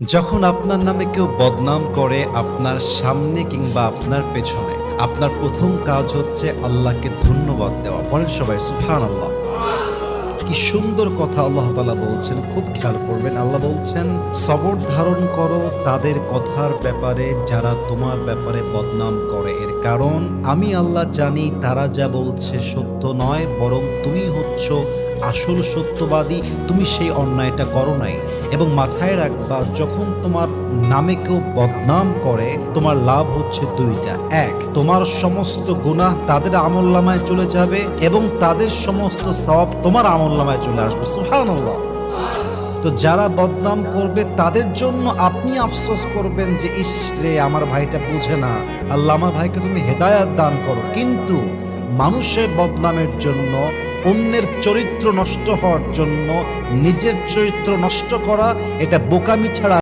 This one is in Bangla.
যখন আপনার নামে কেউ বদনাম করে আপনার সামনে কিংবা আপনার পেছনে, আপনার প্রথম কাজ হচ্ছে আল্লাহকে ধন্যবাদ দেওয়া। বলেন সবাই সুবহানাল্লাহ। কি সুন্দর কথা আল্লাহ তাআলা বলছেন, খুব খেয়াল করবেন। আল্লাহ বলছেন, সবর ধারণ করো তাদের কথার ব্যাপারে যারা তোমার ব্যাপারে বদনাম করে। এর কারণ আমি আল্লাহ জানি তারা যা বলছে সত্য নয়, বরং তুমি হচ্ছ আসল সত্যবাদী। তুমি সেই অন্যায়টা করো নাই। এবং মাথায় রাখবা, যখন তোমার নামে কেউ বদনাম করে তোমার লাভ হচ্ছে দুইটা। এক, তোমার সমস্ত গুনাহ তাদের আমলনামায় চলে যাবে এবং তাদের সমস্ত সওয়াব তোমার আমলনামায় চলে আসবে। সুবহানাল্লাহ। তো যারা বদনাম করবে তাদের জন্য আপনি আফসোস করবেন যে ইস রে, আমার ভাইটা বুঝে না, আল্লাহ আমার ভাইকে তুমি হেদায়াত দান করো। কিন্তু মানুষের বদনামের জন্য, অন্যের চরিত্র নষ্ট হওয়ার জন্য নিজের চরিত্র নষ্ট করা, এটা বোকামি ছাড়া